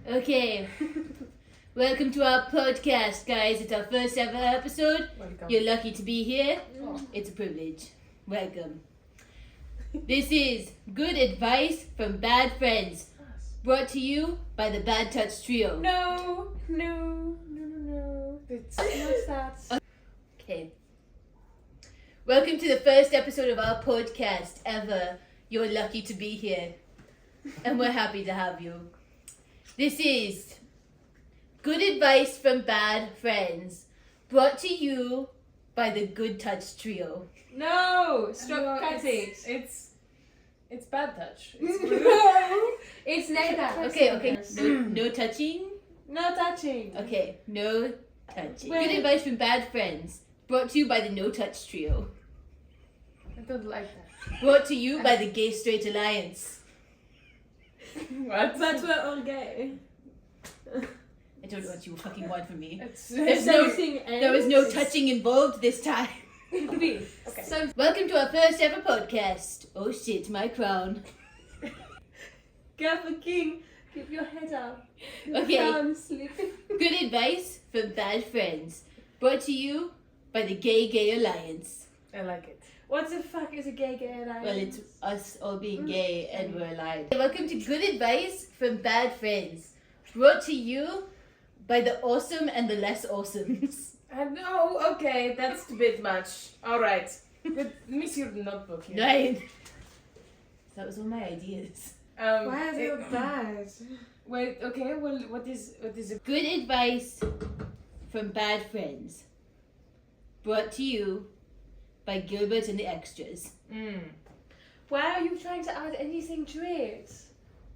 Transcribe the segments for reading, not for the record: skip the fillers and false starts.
Okay. Welcome to our podcast, guys. It's our first ever episode. Welcome. You're lucky to be here. Oh. It's a privilege. Welcome. This is Good Advice from Bad Friends, brought to you by the Bad Touch Trio. No. It's not that. Okay. Welcome to the first episode of our podcast ever. You're lucky to be here. And we're happy to have you. This is Good Advice from Bad Friends, brought to you by the Good Touch Trio. No, stop No, cutting. It's bad touch. It's neither. Okay. No touching? No touching. Okay, no touching. Well- Good Advice from Bad Friends, brought to you by the No Touch Trio. I don't like that. Brought to you by the Gay Straight Alliance. What? But we're all gay. I don't know what you fucking want from me. It's There's no- Everything There was no else touching involved this time. okay. So Welcome to our first ever podcast. Oh shit, my crown. Gaffer King, keep your head up. Okay. I'm sleeping. Good Advice from Bad Friends, brought to you by the Gay Alliance. I like it. What the fuck is a gay alliance? Well, it's us all being gay and we're alive. Welcome to Good Advice from Bad Friends, brought to you by the awesome and the less awesomes. No, okay, that's a bit much. Alright. Let me see your notebook here. Right. That was all my ideas. Why are you bad? Wait, okay, well, what is it? Good Advice from Bad Friends, brought to you by Gilbert and the Extras. Why are you trying to add anything to it?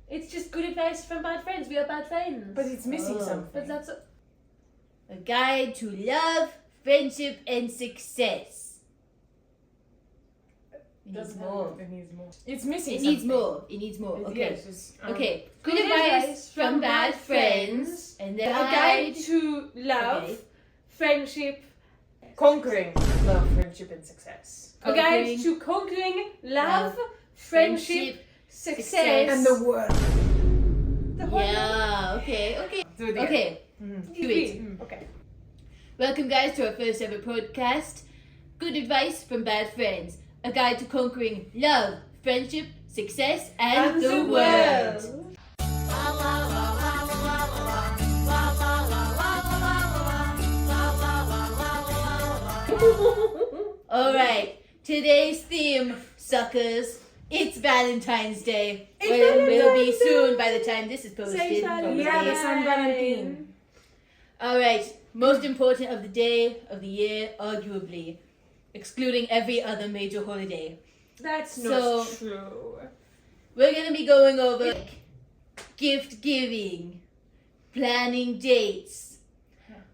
It's just good advice from bad friends. We are bad friends. But it's missing Oh. something. But that's A guide to love, friendship, and success. It needs more. It needs more. It's missing It needs something. more. It needs more. Okay. Yes, it's, Okay. Good Good advice advice from from bad bad friends. And a then guide to love, Okay. friendship, Conquering love, friendship, and success. a guide to conquering love, friendship, success, and the world. the whole Yeah. Okay. Do it again. Okay. Mm. Do it. Okay. Welcome, guys, to our first ever podcast. Good Advice from Bad Friends. A guide to conquering love, friendship, success, and the world. Alright, today's theme, suckers. It's Valentine's Day. It's Well, it will be Valentine's Day. soon by the time this is posted. Say Valentine. Yeah, the San Valentine. Alright, most important of the day, of the year, arguably. Excluding every other major holiday. That's So- not true. We're gonna be going over gift giving, planning dates,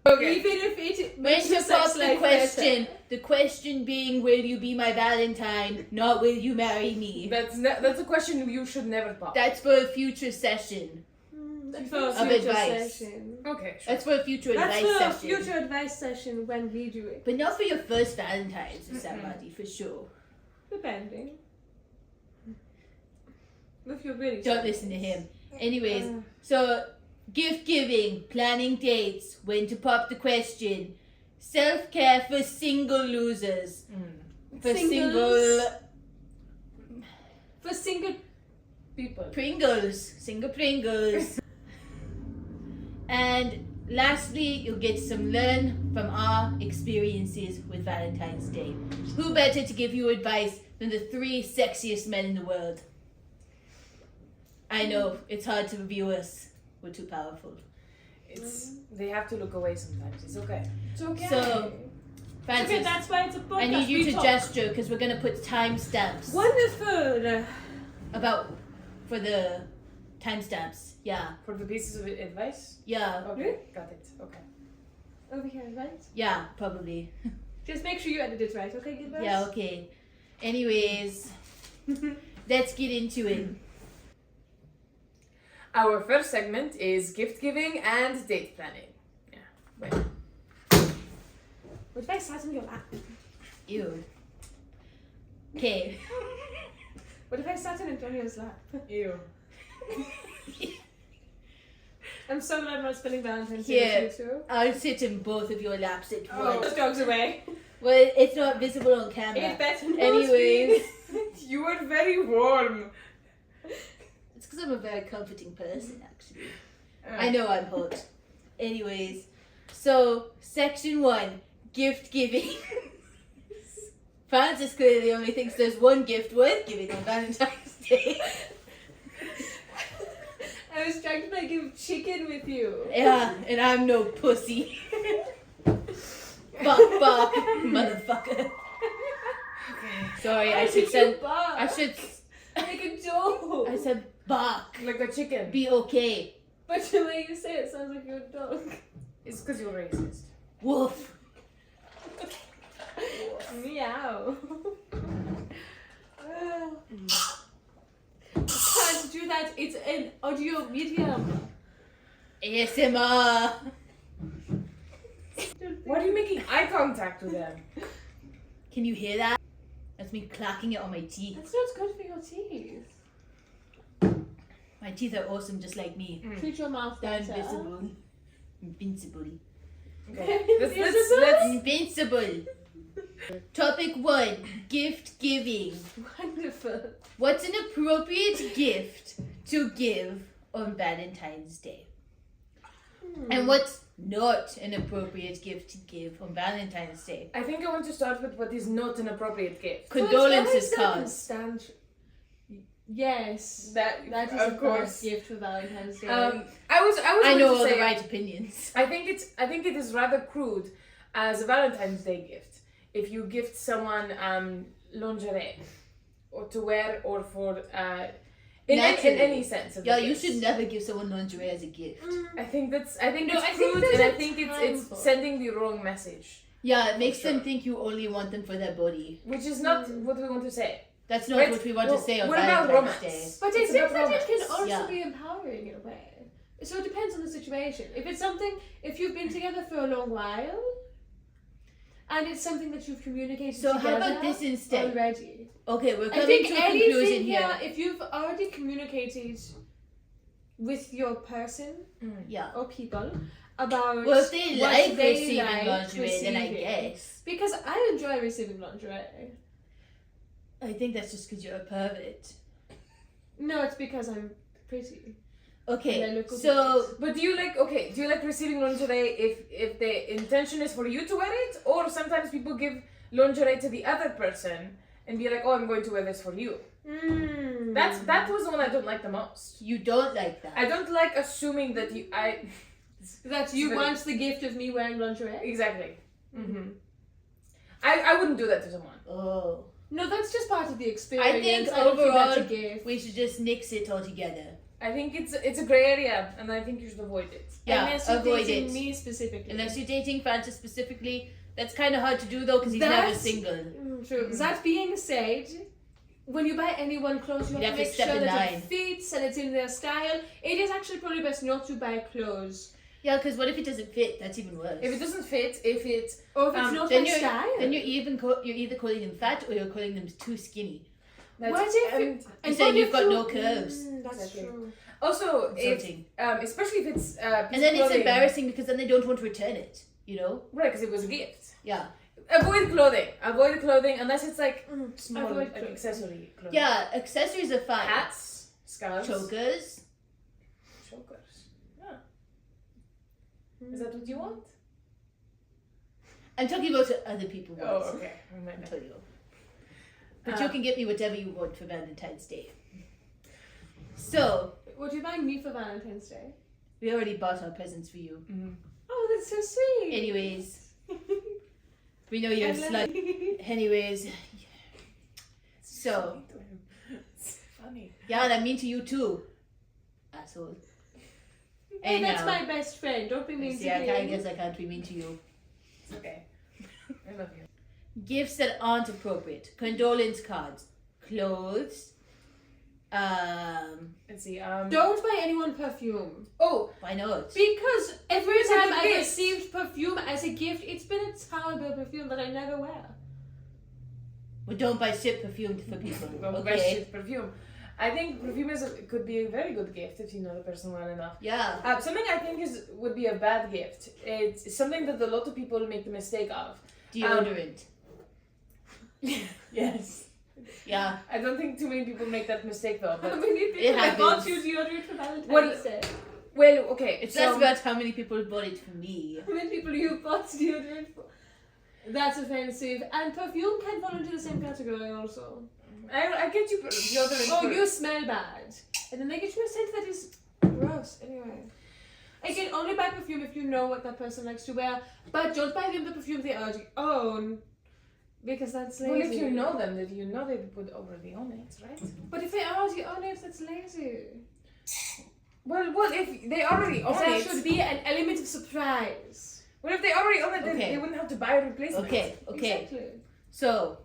Okay. Even if it when makes to your pop sex the life question. better. The question being, will you be my Valentine? Not will you marry me? That's a question you should never pop. That's for a future session. That's for a Of future advice. session. Okay, sure. That's for a future That's advice for a session. future advice session when we do it. But not for your first Valentine's with somebody, for sure. Depending. If you're really Don't serious. listen to him. Anyways, so gift giving, planning dates, when to pop the question, self-care for single losers. For Singles. For single People. single Pringles. And lastly, you'll get some learn from our experiences with Valentine's Day. Who better to give you advice than the 3 sexiest men in the world? I know, it's hard to review us. We're too powerful. They have to look away sometimes. It's okay. It's okay. So, Okay, Francis, that's why it's a podcast. I need you We to talk. gesture because we're going to put timestamps Wonderful. for the timestamps. Yeah, For the pieces of advice? yeah, Okay, got it. Okay. Over here, right? yeah, probably. Just make sure you edit it right, okay, Gilbert? Yeah, okay. Anyways, let's get into it. Our first segment is gift giving and date planning. Yeah. Wait. What if I sat on your lap? Ew. Okay. What if I sat in Antonio's lap? Ew. I'm so glad I'm not spending Valentine's Here. Day with you two. I'll sit in both of your laps at once. Those dogs away. Well, it's not visible on camera. It better not Anyways, You are very warm. it's because I'm a very comforting person, actually. I know I'm hot. Anyways, so section 1, gift giving. Francis clearly only thinks there's one gift worth giving on Valentine's Day. I was trying to play give chicken with you. Yeah, and I'm no pussy. Bark, bark, motherfucker. Okay. Sorry, Why I did should you send. bark? I should. Like a dog. I said bark. Like a chicken. Be okay. But the way you say it sounds like you're a dog. It's because you're racist. Woof. Meow. Can't do that. It's an audio medium. ASMR. Why are you making eye contact with them? Can you hear that? That's me clacking it on my teeth. That's not good for your teeth. My teeth are awesome, just like me. Treat your mouth They're better. invisible. Invincible. Okay. Invisible? Invincible. Topic 1, gift giving. Wonderful. What's an appropriate gift to give on Valentine's Day? And what's not an appropriate gift to give on Valentine's Day? I think I want to start with what is not an appropriate gift. Condolences cards. Yes. That That is of a course. good gift for Valentine's Day. I was I going know to all say, the right opinions. I think it is rather crude as a Valentine's Day gift if you gift someone lingerie or to wear or for in Naturally. any sense of Yeah, the you case. should never give someone lingerie as a gift. I think No, it's I think crude there's and I a think time it's for it. sending the wrong message, Yeah, it makes sure. them think you only want them for their body. which is not what we want to say. That's not Right. what we want to say on What about Valentine's romance? Day. But I It's think about that it can romance. also Yeah. be empowering in a way. So it depends on the situation. If it's something, if you've been together for a long while, and it's something that you've communicated So how together about this instead? already. Okay, we're I coming think to a conclusion anything here. here, if you've already communicated with your person Yeah. or people about Well, if they what like they receiving like lingerie, then I receiving. guess. Because I enjoy receiving lingerie. I think that's just because you're a pervert. No, it's because I'm pretty. And I Okay, look good so But do you like receiving lingerie if the intention is for you to wear it, or sometimes people give lingerie to the other person and be like, oh, I'm going to wear this for you. Mm. That was the one I don't like the most. you don't like that. I don't like assuming that That you Very- want the gift of me wearing lingerie? exactly. I wouldn't do that to someone. Oh. No, that's just part of the experience. I think don't think that's a overall gift. we should just nix it altogether. I think it's a gray area, and I think you should avoid it. Yeah, Unless you're avoid dating it. me specifically. Unless you're dating Francis specifically, that's kind of hard to do though because he's never That's- single. True. That being said, when you buy anyone clothes, you You have to have to make step sure in that line. it fits and it's in their style. It is actually probably best not to buy clothes. Yeah, because what if it doesn't fit? That's even worse. If it doesn't fit, if it Or if it's not then my you're style. then you're either calling them fat or you're calling them too skinny. that's, What if and it- And saying what you've if got you- no curves. That's Exactly. true. also if Insulting. especially if it's And then it's embarrassing because then they don't want to return it. You know? right, because it was a gift. Yeah. Avoid clothing unless it's like small Avoid like clothing. accessory clothing. Yeah, accessories are fine. Hats, scarves, Chokers. chokers. Yeah. Is that what you want? I'm talking about what other people want. Oh, okay. I'll tell you. But you can get me whatever you want for Valentine's Day. So, What are you buying me for Valentine's Day? we already bought our presents for you. Oh, that's so sweet. Anyways, we know you're a I love slut. it. Anyways, so, It's funny. yeah, I mean to you too, asshole. Hey, that's Anyhow. my best friend. Don't be mean See, to I me. guess I can't be mean to you. It's okay. I love you. Gifts that aren't appropriate. Condolence cards. Clothes. Let's see. Don't buy anyone perfume. Oh, Why not? Because every It's a time good I've gift. received perfume as a gift, it's been a terrible perfume that I never wear. Well, don't buy shit perfume for people. don't buy Okay. shit perfume. I think perfume could be a very good gift if you know the person well enough. Yeah. Something I think would be a bad gift. It's something that a lot of people make the mistake of. Deodorant. Yes. Yeah. I don't think too many people make that mistake though. How But many people have happens. bought you deodorant for Valentine's Well, Day? well, okay. It's so, less about how many people bought it for me. How many people you bought deodorant for? That's offensive. And perfume can fall into the same category also. I get you deodorant. Oh, for- you smell bad. And then they get you a scent that is gross. Anyway. Again, only buy perfume if you know what that person likes to wear. But don't buy them the perfume they already own. Because that's lazy. Well, if you know them, that you know they would already own it, right? But if they already own it, that's lazy. Well, if they already own There it, should be an element of surprise. well, if they already own it, then Okay. they wouldn't have to buy a replacement. Okay. Exactly. So,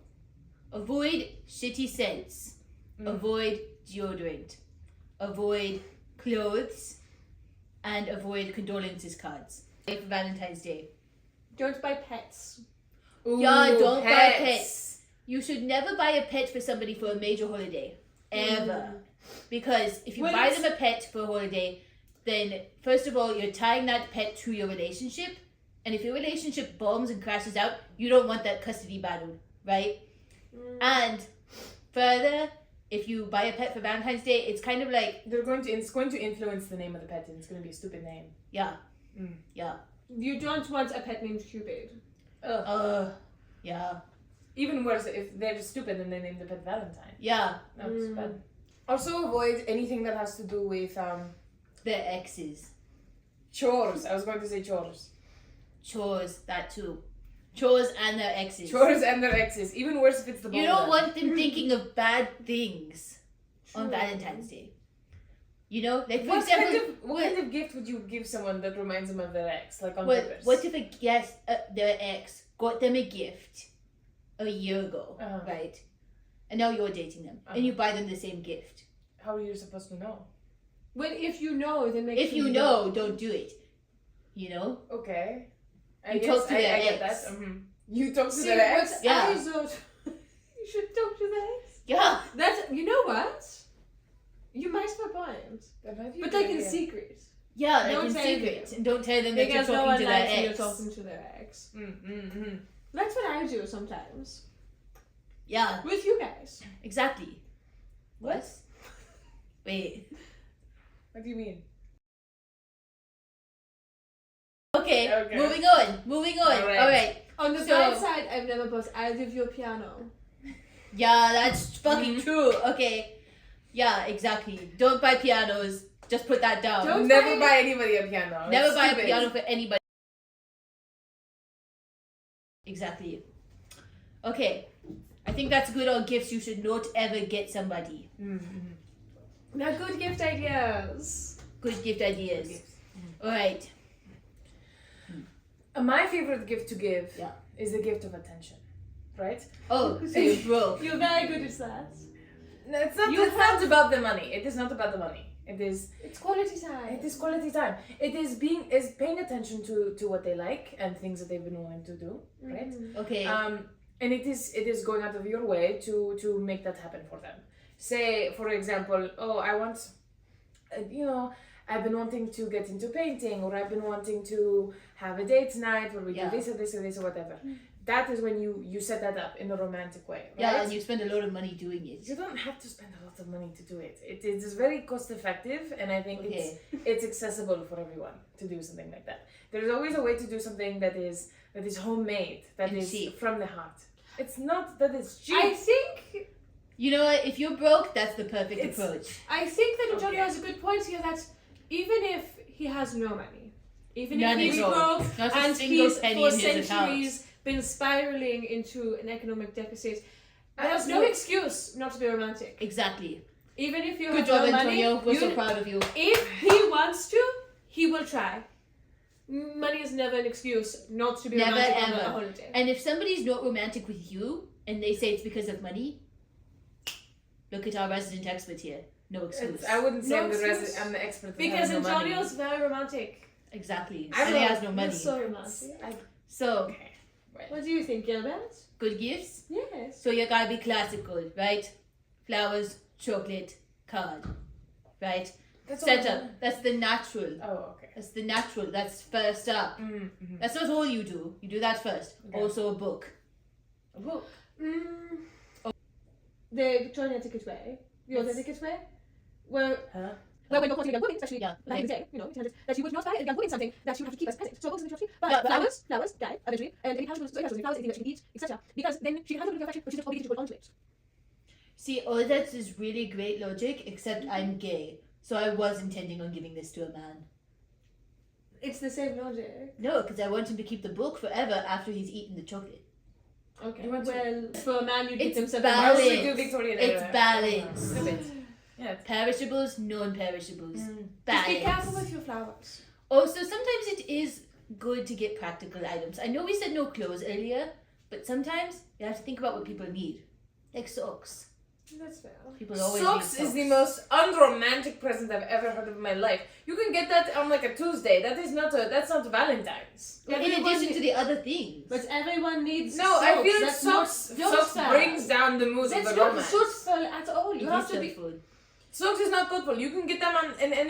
avoid shitty scents. Mm. Avoid deodorant. Avoid clothes. And avoid condolences cards. For Valentine's Day. Don't buy pets. Ooh, Yeah, don't buy pets. You should never buy a pet for somebody for a major holiday. Ever. Because if you Well, buy it's- them a pet for a holiday, then first of all, you're tying that pet to your relationship. And if your relationship bombs and crashes out, you don't want that custody battle, right? And further, if you buy a pet for Valentine's Day, it's kind of like, It's going to influence the name of the pet, and it's going to be a stupid name. yeah, Mm. yeah, You don't want a pet named Cupid. yeah, Even worse, if they're just stupid and they name the pet Valentine. yeah. That's bad. Also, avoid anything that has to do with Their exes. chores. I was going to say chores. Chores, that too. Chores and their exes. Chores and their exes. Even worse if it's the You bone don't done. want them thinking of bad things on True. Valentine's Day. You know, like for What example, what kind of gift would you give someone that reminds them of their ex, like on what, purpose? what if a guest, their ex, got them a gift a year ago, Uh-huh. right? And now you're dating them, and you buy them the same gift. How are you supposed to know? Well, if you know, then make If sure you know, don't do it. You know? Okay. You talk to their I get ex. that. You talk to See, their ex? what Yeah. I thought you should talk to the ex. Yeah. That's, you know what? You might have a point. That might be a But good like in idea. secret. Yeah, like Don't in tell secret. them. And don't tell them that you're Because no talking one to their likes when you're ex. talking to their ex. Mm. That's what I do sometimes. Yeah, With you guys. exactly. What? Wait. What do you mean? Okay, Okay. moving on. All right. Alright. On the So- bright side, I've never bought either of your piano. Yeah, that's fucking Mhm. true. Okay. Yeah, exactly. Don't buy pianos. Just put that down. Don't Never buy- buy anybody a piano. Never It's buy a stupid. piano for anybody. Exactly. Okay. I think that's good on gifts you should not ever get somebody. Mm-hmm. Now, good gift ideas. Good gift ideas. Alright. My favorite gift to give Yeah. is the gift of attention. Right? Oh, so you're broke. You're very good at that. No, it's not. You It's not about the money. It is not about the money. It is. It's quality time. It is quality time. It is paying attention to what they like and things that they've been wanting to do. Right? Mhm. Okay. And it is going out of your way to make that happen for them. Say, for example, oh, I want, I've been wanting to get into painting, or I've been wanting to have a date night where we Yeah. do this or this or this or whatever. That is when you set that up in a romantic way. Right? Yeah, and you spend a lot of money doing it. You don't have to spend a lot of money to do it. It is very cost effective, and I think Okay. it's accessible for everyone to do something like that. There's always a way to do something that is homemade, that And is cheap. from the heart. It's not that it's cheap. I think You know what? If you're broke, that's the perfect It's- approach. that Antonio Okay. has a good point here that even if he has no money, even None if he's at all. broke Not a and single he's penny for in his centuries been spiraling into an economic deficit, there's no Absolutely. excuse not to be romantic. Exactly. Even if you Good have job, no Antonio. money, We're so proud of you. if he wants to, he will try. Money is never an excuse not to be Never, romantic on ever. a holiday. And if somebody's not romantic with you and they say it's because of money, look at our resident expert here. No excuse. I wouldn't say No I'm the excuse. I'm the expert. Because no money. Antonio's very romantic. Exactly. I And he don't- has no money. You're so romantic. So, Okay. Right. What do you think, Gilbert? good gifts. Yes. So you gotta be classical, right? Flowers, chocolate, card, right? That's Setup. That's the natural. Oh, okay. That's the natural. That's first up. Mm-hmm. That's not all you do. You do that first. Okay. Also a book. A book. The Victorian etiquette way. The old etiquette way. Well, when you're courting a young woman, especially back in the day, that you would not buy a young woman something that you would have to keep as a present. So books and you have to keep. But flowers die eventually, and any flowers, anything that she can eat, etc. Because then she can have a bit of affection, but she doesn't obligate to put onto it. See, all that is really great logic, except I'm gay. So I was intending on giving this to a man. It's the same logic. No, because I want him to keep the book forever after he's eaten the chocolate. Okay. You want Well, for a man, you give It's them something. balance. Why would we do Victorian era? It's balanced. Stupid. Yeah. Perishables, non-perishables. Just be Balance. careful with your flowers. Also, sometimes it is good to get practical items. I know we said no clothes earlier, but sometimes you have to think about what people need. Like socks. That's fair. People always Socks need is the most unromantic present I've ever heard of in my life. You can get that on like a Tuesday. That's not Valentine's. In addition to the other things. But everyone needs No, socks. I feel like That's not socks brings down the mood of That's the not romance. truthful at all. You have to be. Food. Socks is not thoughtful. You can get them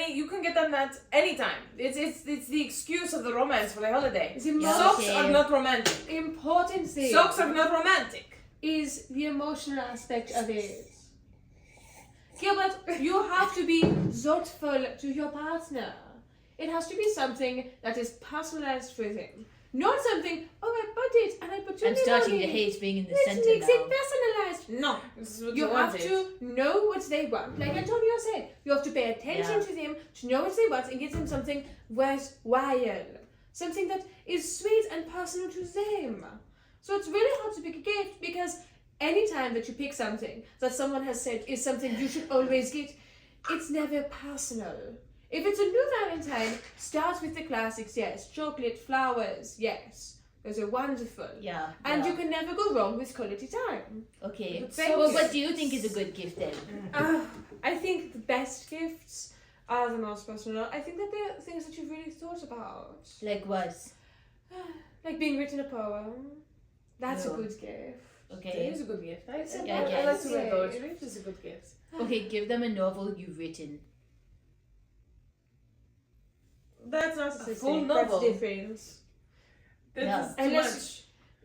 you can get them at any time. It's the excuse of the romance for the holiday. The Yeah. Socks Okay. are not romantic. important thing Socks are not romantic. is the emotional aspect of it. Gilbert, you have to be thoughtful to your partner. It has to be something that is personalized for them. Not something, oh, I bought it and I put your I'm name starting on to it. hate being in the Which center makes now. it personalized. No. This is what You have wanted. to know what they want. Like Antonio said, you have to pay attention Yeah. to them, to know what they want, and get them something worthwhile. Something that is sweet and personal to them. So it's really hard to pick a gift because anytime that you pick something that someone has said is something you should always get, it's never personal. If it's a new Valentine, start with the classics, yes. Chocolate, flowers, yes. Those are wonderful. Yeah. And yeah. you can never go wrong with quality time. Okay. But So thank well, you. what do you think is a good gift then? I think the best gifts are the most personal. I think that they're things that you've really thought about. Like what? Like being written a poem. That's No. a good gift. It Okay. is a good gift. I Yeah, I like guess. to read poetry. It is a good gift. Okay, give them a novel you've written. That's not That's a the full thing. novel. That's different. That No. is too Unless- much.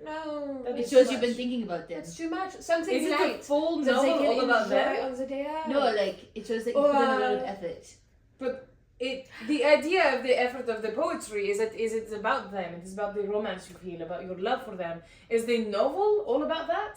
No. That It is shows too you've been much. thinking about them. That's too much. Something Is it a light full that they novel can all about enjoy them? on the day out. No, like it shows that you put in a lot of effort. The idea of the effort of the poetry is that it's about them. It is about the romance you feel, about your love for them. Is the novel all about that?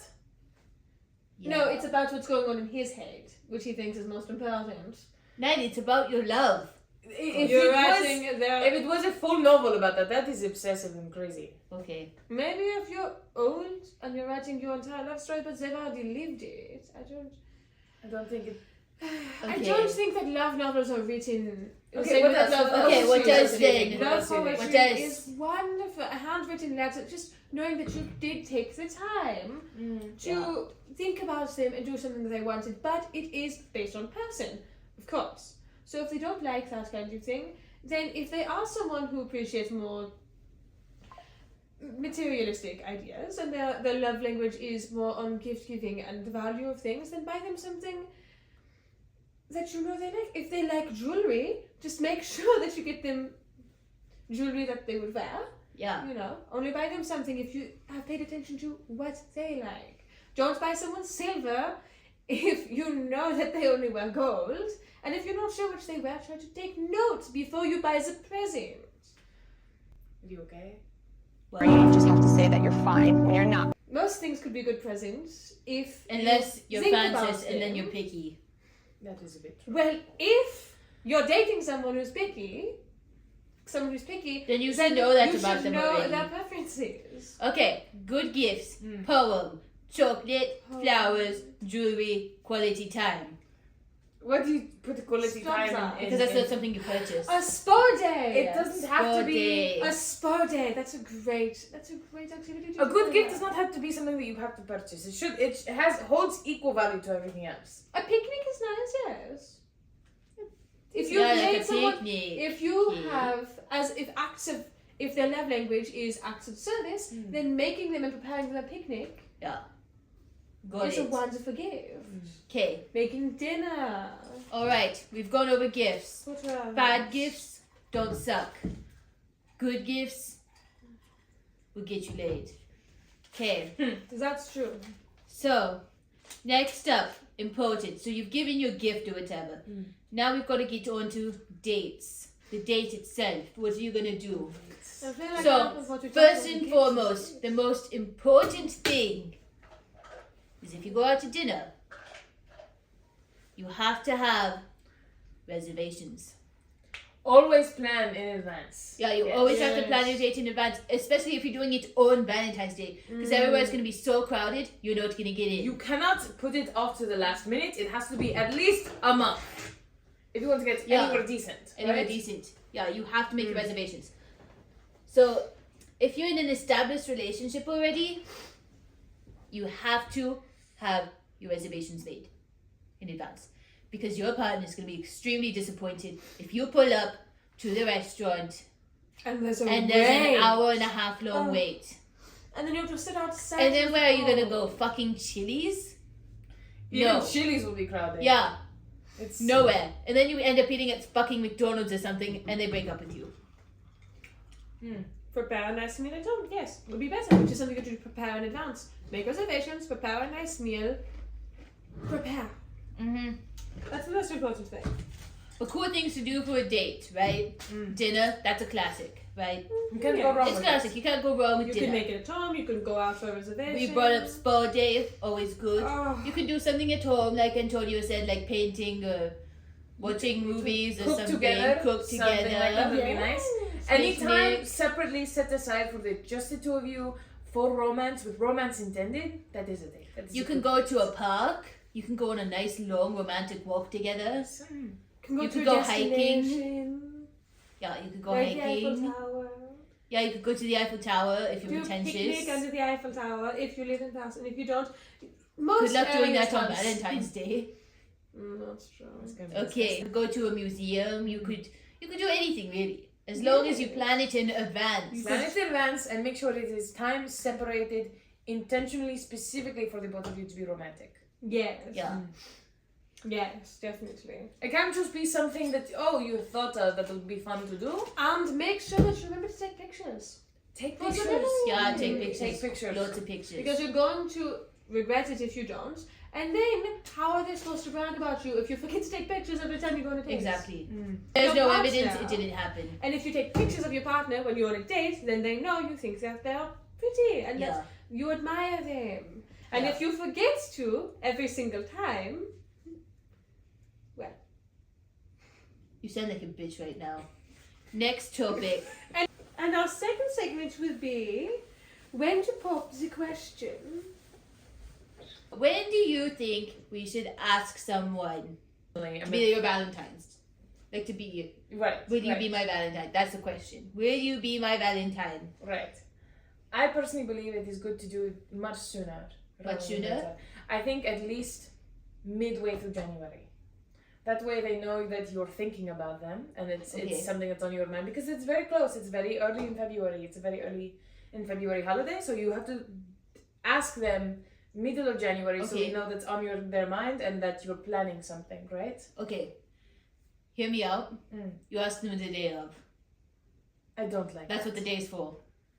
No, it's about what's going on in his head, which he thinks is most important. Nine, it's about your love. If You're it was, writing there. if it was a full novel about that, that is obsessive and crazy. Okay. Maybe if you're old and you're writing your entire love story, but they've already lived it. I don't think it. I Okay. don't think that love novels are written. Okay, Same what with else? love Okay, what poetry. does then? What Love else do you think? poetry What does? is wonderful. A handwritten letter, just knowing that you did take the time to think about them and do something that they wanted, but it is based on person, of course. So if they don't like that kind of thing, then if they are someone who appreciates more materialistic ideas and their love language is more on gift giving and the value of things, then buy them something that you know they like. If they like jewelry, just make sure that you get them jewelry that they would wear. Yeah. You know, only buy them something if you have paid attention to what they like. Don't buy someone silver if you know that they only wear gold. And if you're not sure which they wear, try to take notes before you buy the present. Are you okay? Or you just have to say that you're fine when you're not. Most things could be good presents if Unless you're think about Francis and then them. you're picky. That is a bit true. Well, if you're dating someone who's picky, Then you should know that you about should them know already. their preferences. Okay, good gifts. Poem, chocolate, flowers, jewelry, quality time. What do you put quality Stop time that. in? Because that's not something you purchase. A spa day. It doesn't have to be. A spa day. That's a great activity. To A do. good gift does not have to be something that you have to purchase. It holds equal value to everything else. A picnic is nice, yes. If you Yeah, like make a someone, picnic. if you Yeah. have, if their love language is acts of service, then making them and preparing them a picnic Yeah. Got It's a it. wonderful gift. Okay. Making dinner. Alright, we've gone over gifts. What else? Bad gifts don't suck. Good gifts will get you laid. Okay. That's true. So, next up, important. So you've given your gift or whatever. Now we've got to get on to dates. The date itself. What are you going to do? I feel like So, half of what we first talked about and gifts foremost, the most important thing is if you go out to dinner, you have to have reservations. Always plan in advance. Yeah, you Yes. always have to plan Yes. your date in advance, especially if you're doing it on Valentine's Day, because everywhere's going to be so crowded, you're not going to get in. You cannot put it off to the last minute. It has to be at least a month if you want to get Yeah. anywhere decent. Anywhere right? decent. Yeah, you have to make your reservations. So, if you're in an established relationship already, you have to have your reservations made in advance. Because your partner is going to be extremely disappointed if you pull up to the restaurant And there's a and there's wait. an hour and a half long Oh. wait. And then you have to sit outside. And then where are you going to Oh. go? Fucking Chili's? Even No. Chili's will be crowded. Yeah, It's nowhere. And then you end up eating at fucking McDonald's or something and they break up with you. Prepare a nice meal at home. Yes, it would be better, which is something that you prepare in advance. Make reservations, prepare a nice meal. Prepare. Mm-hmm. That's the most important thing. But cool things to do for a date, right? Dinner, that's a classic, right? You can't Yeah. go wrong It's with classic. You can't go wrong with You dinner. can make it at home, you can go out for a reservation. We brought up spa day, always good. Oh. You can do something at home, like Antonio said, like painting or watching movies or Cook something. together. Cook Something together. like that would be Yes. nice. Anytime Picnic. separately set aside for just the two of you for romance, with romance intended, that is a date. That is You a can good go to a park. You can go on a nice long romantic walk together. Can go You to could a go hiking. destination, Yeah, you could go like the Eiffel hiking. Tower. Yeah, you could go to the Eiffel Tower if you're Do a picnic pretentious. under the Eiffel Tower if you live in Paris, and if you don't, most Good luck doing areas that on have- Valentine's Day. That's true. It's gonna be Okay, go to a museum. You could do anything really, as long as you plan it in advance. Plan it in advance and make sure it is time separated intentionally, specifically for the both of you to be romantic. Yes. Yeah. Yes, definitely. It can't just be something that you thought of that would be fun to do. And make sure that you remember to take pictures. Take What's the pictures. memory? Yeah, take pictures. Take pictures. Lots of pictures. Because you're going to regret it if you don't. And then, how are they supposed to brag about you if you forget to take pictures every time you go on a date? Exactly. Mm. There's Your no partner. evidence it didn't happen. And if you take pictures of your partner when you're on a date, then they know you think that they're pretty and Yeah. that you admire them. And Yeah. if you forget to every single time, well, You sound like a bitch right now. Next topic. And our second segment will be when to pop the question. When do you think we should ask someone I to mean, be your Valentine's? Like to be, right. will you right. be my Valentine? That's the question. Will you be my Valentine? Right. I personally believe it is good to do it much sooner. Much rather than sooner? later. I think at least midway through January. That way they know that you're thinking about them and Okay. it's something that's on your mind because it's very close. It's very early in February. It's a very early in February holiday, so you have to ask them middle of January so Okay. you know that's on their mind and that you're planning something, right? Okay. Hear me out. Mm. You ask them the day of. I don't like That's that. what the day is for.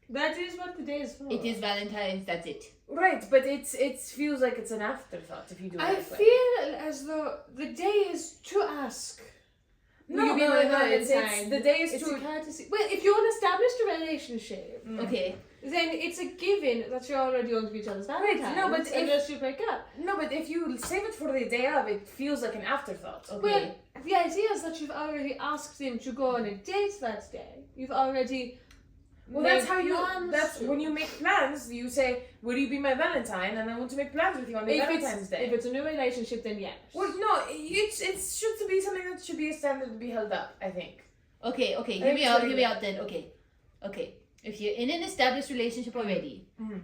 That is what the day is for. It is Valentine's, that's it. Right, but it feels like it's an afterthought if you do it I that way. feel as though the day is to ask. Will you be my It's Valentine? the day is It's to a courtesy. Well, if you're established a relationship, Okay. then it's a given that you're already going to be each other's Right, Valentines. no, but if- unless you break up. No, but if you save it for the day of, it feels like an afterthought. Okay. Well, the idea is that you've already asked them to go on a date that day. You've already. Well, that's made how you. plans That's to. when you make plans. You say, "Will you be my Valentine?" And I want to make plans with you on the Valentine's Day. If it's a new relationship, then yes. Well, no, it should be something that should be a standard to be held up. I think. Okay, I hear think me it's out, very hear me good. out then. Okay. If you're in an established relationship already, Mhm.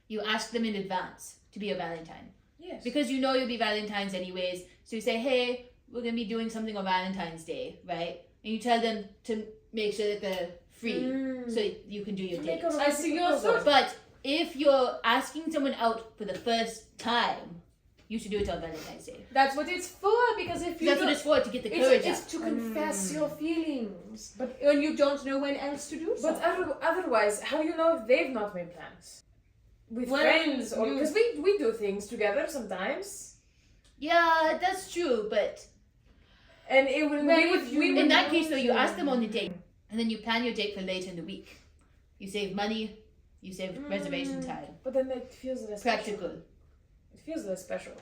you ask them in advance to be a Valentine. Yes. Because you know you'll be Valentine's anyways. So you say, hey, we're going to be doing something on Valentine's Day, right? And you tell them to make sure that they're free so you can do your To make date. a I see your proposal. thought. But if you're asking someone out for the first time, you should do it on Valentine's Day. That's what it's for, because if you That's what don't, it's for, to get the courage it's up. to confess your feelings. But when you don't know when else to do so. But otherwise, how do you know if they've not made plans? With Well, friends, or because we do things together sometimes. Yeah, that's true, but And it would in that case though, you ask them on the date, and then you plan your date for later in the week. You save money, you save reservation time. But then it feels less Practical. Special. It feels less special.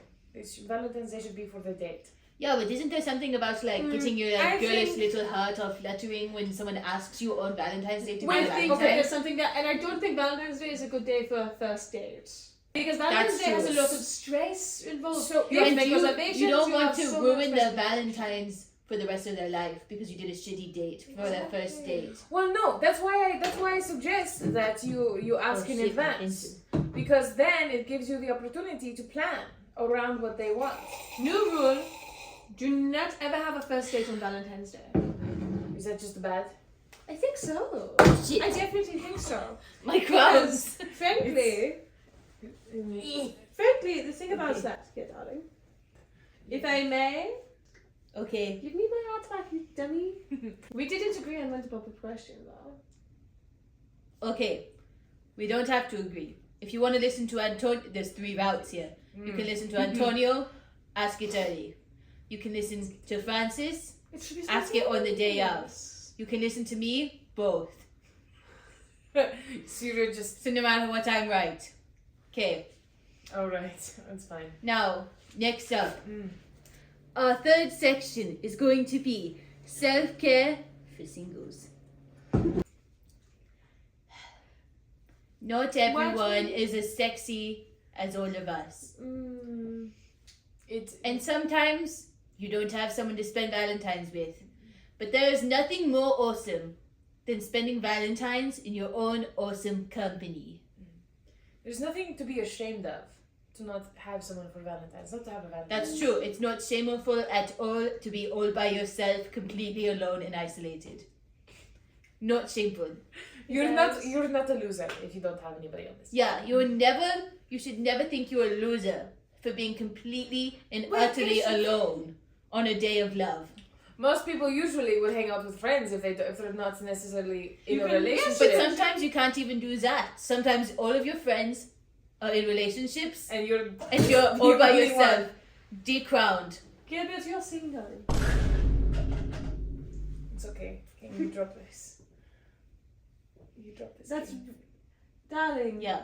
Valentine's Day should be for the date. Yeah, but isn't there something about like getting your I girlish think- little heart or fluttering when someone asks you on Valentine's Day to I be think Valentine? that there's something that, and I don't think Valentine's Day is a good day for a first date. Because Valentine's That's Day has a true. lot of stress involved. So, you have to And make you reservations. don't you want have to so ruin much their stress. Valentines for the rest of their life because you did a shitty date for their first date. Well, no, that's why I suggest that you ask in shit, advance, because then it gives you the opportunity to plan around what they want. New rule: do not ever have a first date on Valentine's Day. Is that just bad? I think so. Shit. I definitely think so. My crowns. Frankly, the thing about that, yeah, darling. If I may, Okay. give me my heart back, you dummy. We didn't agree on multiple question, though. Okay. We don't have to agree. If you want to listen to Antonio, there's 3 routes here. You can listen to Antonio, ask it early. You can listen to Francis, It should be ask it on the day of. You can listen to me, both. So you're just So no matter what, I'm right. Okay. all right. That's fine. Now, next up. Our third section is going to be self-care for singles. Not everyone is as sexy as all of us. And sometimes you don't have someone to spend Valentine's with. But there is nothing more awesome than spending Valentine's in your own awesome company. There's nothing to be ashamed of to not have someone for Valentine's. Not to have a Valentine's. That's true. It's not shameful at all to be all by yourself, completely alone and isolated. Not shameful. You're not a loser if you don't have anybody on this. Yeah, you should never think you're a loser for being completely and utterly alone on a day of love. Most people usually would hang out with friends if they're not necessarily in a relationship. But sometimes you can't even do that. Sometimes all of your friends are in relationships and you're all by the only yourself, decrowned. Gilbert, you're single. It's okay. Can you drop this? You drop this. That's, Can darling. Yeah.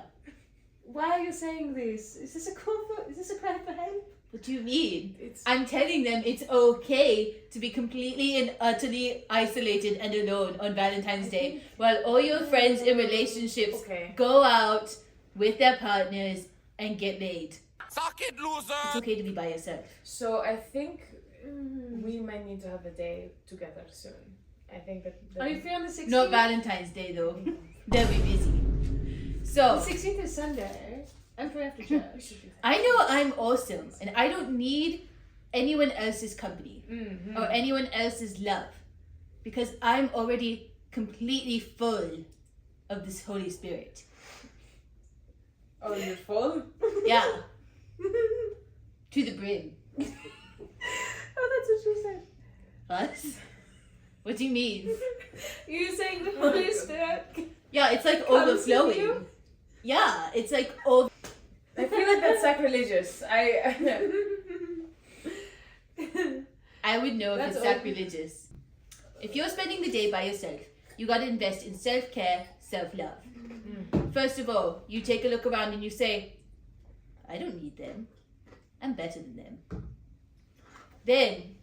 Why are you saying this? Is this a call for? Is this a cry for help? What do you mean? It's I'm telling them it's okay to be completely and utterly isolated and alone on Valentine's Day while all your friends in relationships Okay. go out with their partners and get laid. Suck it, loser! It's okay to be by yourself. So I think we might need to have a day together soon. I think that Are you free on the 16th? Not Valentine's Day though. They'll be busy. The So 16th is Sunday. I'm free after church. I know I'm awesome and I don't need anyone else's company or anyone else's love because I'm already completely full of this Holy Spirit. Oh, you're full? Yeah. To the brim. Oh, that's what you said. Us? What do you mean? You saying the Holy Spirit? Yeah, it's like Comes with you? overflowing. Yeah, it's like over. I feel like that's sacrilegious. I would know if That's it's sacrilegious. If you're spending the day by yourself, you gotta invest in self-care, self-love. First of all, you take a look around and you say, I don't need them. I'm better than them. Then,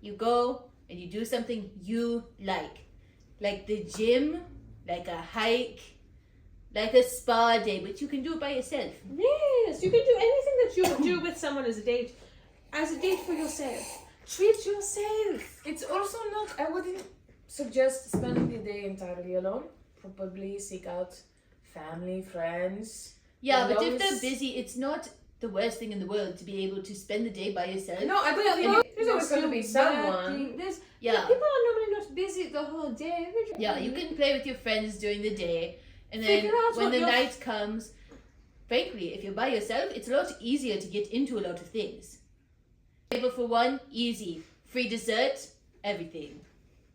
you go and you do something you like the gym, like a hike, like a spa day, but you can do it by yourself. Yes, you can do anything that you would do with someone as a date for yourself. Treat yourself. It's also not. I wouldn't suggest spending the day entirely alone. Probably seek out family, friends. Yeah, As but long if they're as- busy, it's not the worst thing in the world to be able to spend the day by yourself. No, I don't think there's always going to be someone. There's, Yeah. People are normally not busy the whole day. Yeah, you can play with your friends during the day. And then Figure out when what the your- night comes, frankly, if you're by yourself, it's a lot easier to get into a lot of things. Table for one, easy. Free dessert, everything.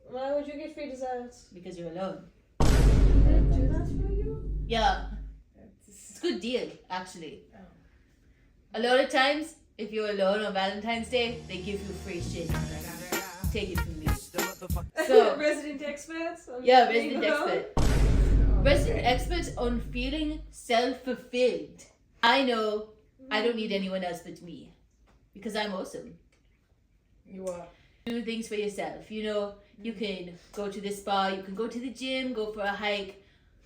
Why would you get free desserts? Because you're alone. Did they do that for you? Yeah, it's a good deal, actually. Oh. A lot of times, if you're alone on Valentine's Day, they give you free shit. Take it from me. So, Resident experts? on yeah, being resident alone? expert. Resident expert on feeling self-fulfilled. I know I don't need anyone else but me. Because I'm awesome. You are. Do things for yourself. You know, you can go to the spa, you can go to the gym, go for a hike.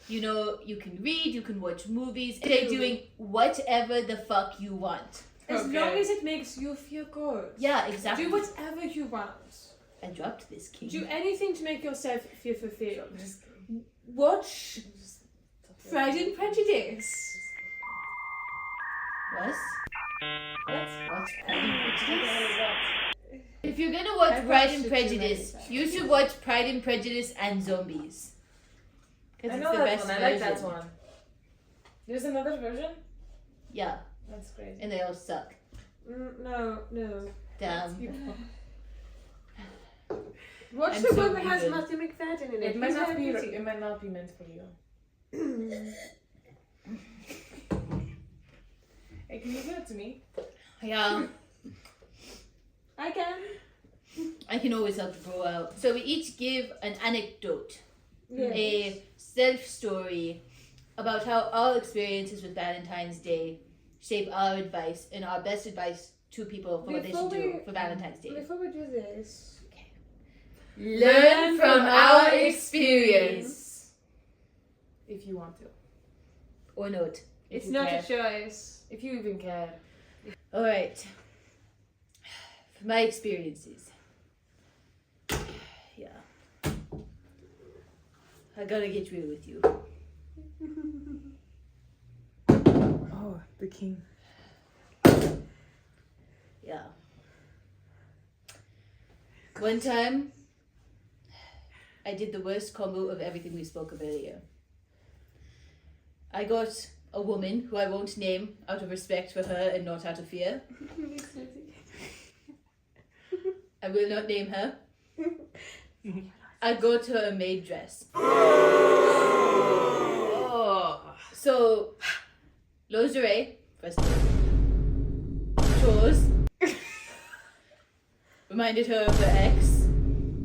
You know, you can read, you can watch movies. They're doing whatever the fuck you want. As Okay. long as it makes you feel good. Yeah, exactly. Do whatever you want. I dropped this king. Do anything to make yourself feel fulfilled. Just Watch Pride and Prejudice. What? what? What's Pride and Prejudice? If you're gonna watch I've Pride watched and it too many Prejudice, times. you should watch Pride and Prejudice and Zombies. I Because know it's the that best one. I like that version. one. There's another version? Yeah, That's crazy. and they all suck. No. Damn. Watch I'm the so one that has evil. Matthew McFadden in it. It might He's not very be. pretty. It might not be meant for you. Hey, can you give it to me? Yeah, I can. I can always help to grow out. So we each give an anecdote, Yeah. a self-story about how our experiences with Valentine's Day shape our advice and our best advice to people for what they should do for Valentine's Day. Before we do this, Learn from our experience. If you want to. Or not. If it's you not care. a choice. If you even care. Alright. From my experiences. Yeah. I gotta get real with you. Oh, the king. Yeah. One time, I did the worst combo of everything we spoke of earlier. I got a woman who I won't name out of respect for her and not out of fear. I will not name her. I got her a maid dress. Oh. So, lingerie, first of all. Chores. Reminded her of her ex.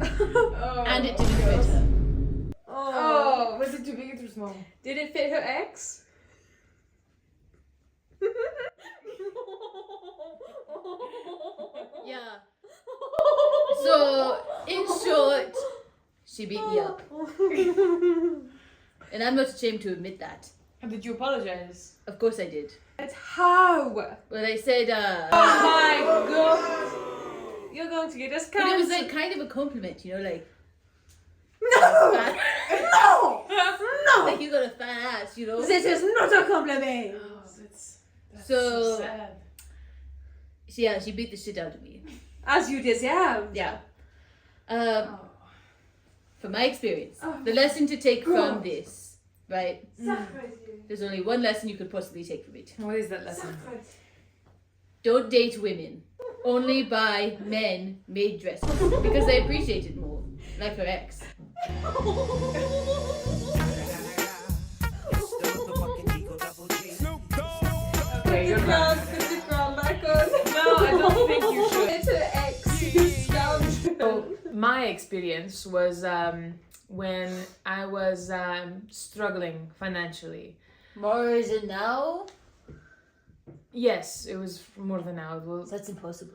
Oh. And it didn't fit her. Oh, was it too big or too small? Did it fit her ex? Yeah. So, in short, she beat me up. And I'm not ashamed to admit that. And did you apologize? Of course I did. But how? Well, I said, Oh my god! You're going to get us but it was cancelled. like kind of a compliment, you know, like, No! fat- No! No! like you got a fat ass, you know? This is not a compliment! Oh, that's So- so sad. Yeah, she beat the shit out of me. As you deserve. Yeah. Oh. From my experience, Oh. the lesson to take from God. this, right? Sacred. There's only one lesson you could possibly take from it. What is that lesson? Sacred. Don't date women. Only buy men maid dresses because they appreciate it more, like her ex. Okay, you're done. Put the ground back on. No, I don't think you should. It's her ex, you scoundrel. So my experience was when I was struggling financially. More is it now? Yes, it was more than now. It was, That's impossible.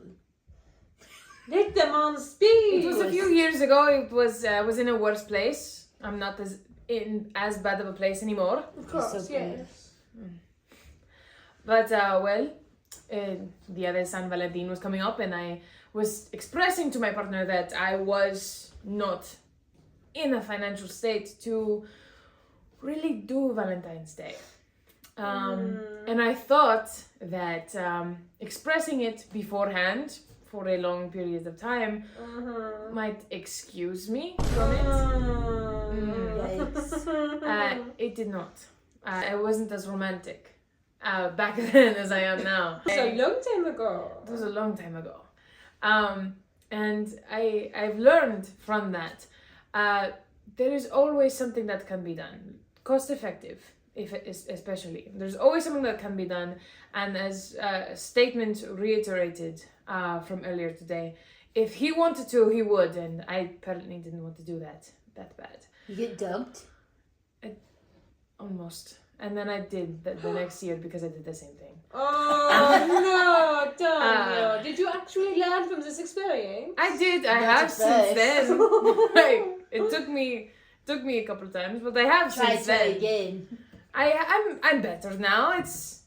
Let the man speak. it was a few years ago. It was I was in a worse place. I'm not as bad of a place anymore. Of course, So yes. But the other San Valentin was coming up, and I was expressing to my partner that I was not in a financial state to really do Valentine's Day. And I thought that expressing it beforehand for a long period of time might excuse me from it. Yeah, It did not. I wasn't as romantic back then as I am now. It's a long time ago. It was a long time ago. And I've learned from that. There is always something that can be done. Cost effective, especially. There's always something that can be done. And as a statement reiterated from earlier today, if he wanted to, he would. And I apparently didn't want to do that bad. You get dumped? Almost. And then I did the next year because I did the same thing. Oh no, Daniel. Did you actually learn from this experience? I did. I That's have a since first. then. Like, it took me a couple of times, but I have Try since then. again. I'm better now. It's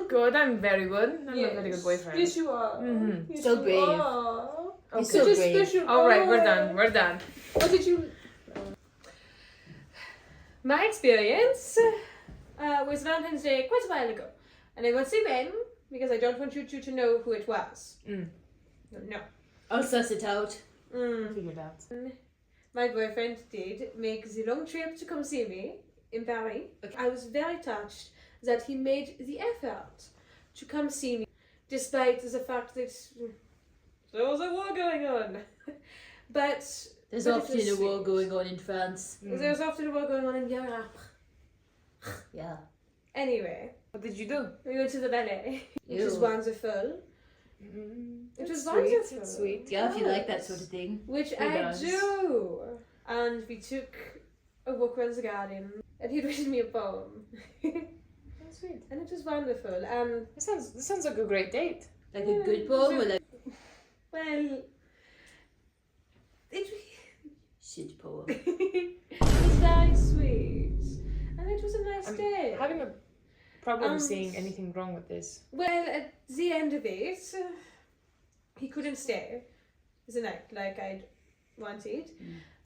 good. I'm very good. I'm a very good boyfriend. Yes, you are. Mhm. Yes, So you brave. are. You're Such so a brave. special All right, we're boy. done. What did you? My experience was Valentine's Day quite a while ago, and I won't say when because I don't want you two to know who it was. Mm. No. I'll suss it out. Figure it out. My boyfriend did make the long trip to come see me in Paris. Okay. I was very touched that he made the effort to come see me, despite the fact that there was a war going on. But There's But it often was a war sweet. going on in France. there was often a war going on in Europe. Yeah. Anyway, What did you do? we went to the ballet, which was Ew. wonderful. It was sweet. wonderful. It's sweet. Yeah, if you like that sort of thing. Which Who I does? do. And we took a walk around the garden, and he read me a poem. That's sweet. And it was wonderful. This sounds like a great date. Like a good poem or like Well, it shit poem. was very sweet. And it was a nice I'm day. having a problem Um, seeing anything wrong with this. Well, at the end of it, he couldn't stay the night like I'd wanted.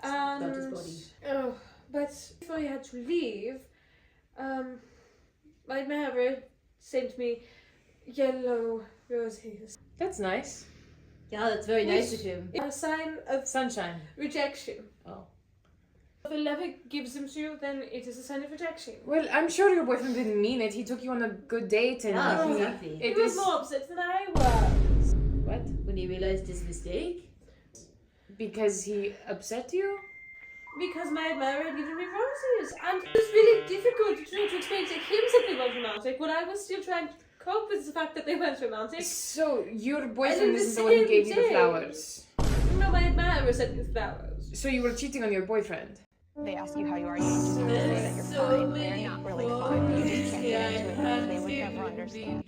About his body. Oh, but before he had to leave, my mother sent me yellow roses. That's nice. Yeah, that's very nice of him. A sign of Sunshine. rejection. Oh. If a lover gives them to you, then it is a sign of rejection. Well, I'm sure your boyfriend didn't mean it. He took you on a good date and Yeah, he- exactly. He it was is more upset than I was. what? When he realised his mistake. Because he upset you? Because my admirer had given me roses. And it was really difficult to explain to him that they weren't romantic when I was still trying to cope with the fact that they weren't romantic. So your And boyfriend in the isn't the one who same gave you the day. flowers. No, my admirer sent me flowers. So you were cheating on your boyfriend. They ask you how you are, you just have to say that you're fine when you're not really fine. You just can't get into it because they would never understand.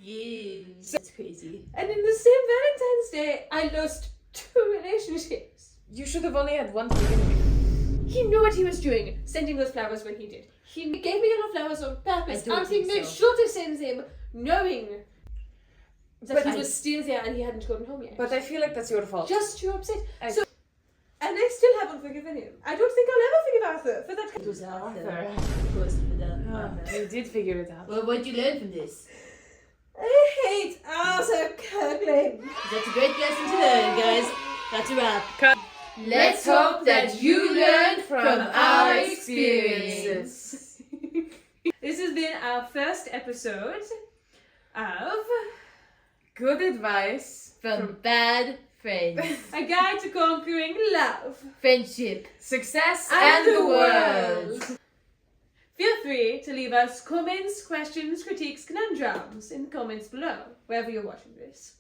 That's crazy. And in the same Valentine's Day, I lost 2 relationships. You should have only had one to begin with. He knew what he was doing, sending those flowers when he did. He gave me yellow flowers on purpose, I don't and he think made so. sure to send them, knowing that But he I- was still there and he hadn't gone home yet. But I feel like that's your fault. Just too upset. I- So, and I still haven't forgiven him. I don't think I'll ever forgive Arthur for that. It was Arthur. Arthur. Of course, for that. Ah, Arthur. you did figure it out. Well, what did you learn from this? I hate Arthur cuddling. That's a great lesson to learn, guys. That's a wrap. Let's hope that you learn from our experiences. This has been our first episode of Good advice From bad friends, A Guide to Conquering Love friendship, success and and the world. Feel free to leave us comments, questions, critiques, conundrums in the comments below, wherever you're watching this.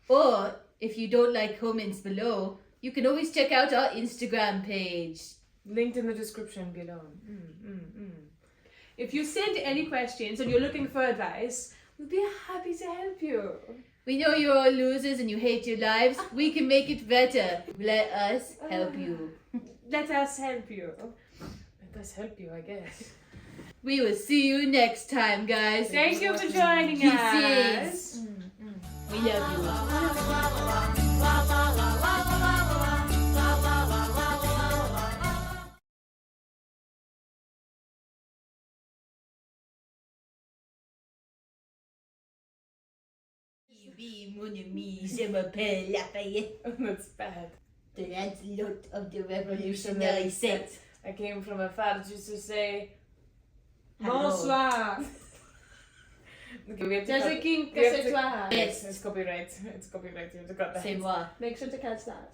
or if you don't like comments below, you can always check out our Instagram page. Linked in the description below. If you send any questions and you're looking for advice, we'll be happy to help you. We know you're all losers and you hate your lives. We can make it better. Let us help you. Let us help you. Let us help you, I guess. We will see you next time, guys. Thank you for joining us. Kisses. We love you. Mon ami, je m'appelle Lafayette, That's bad. the Lancelot of the Revolutionary Set. I came from afar just to say Hello. Bonsoir. okay, we have to There's cut- a king we have que to- c'est toi. Yes, it's copyright. It's copyright. You have to cut that. C'est moi. Make sure to catch that.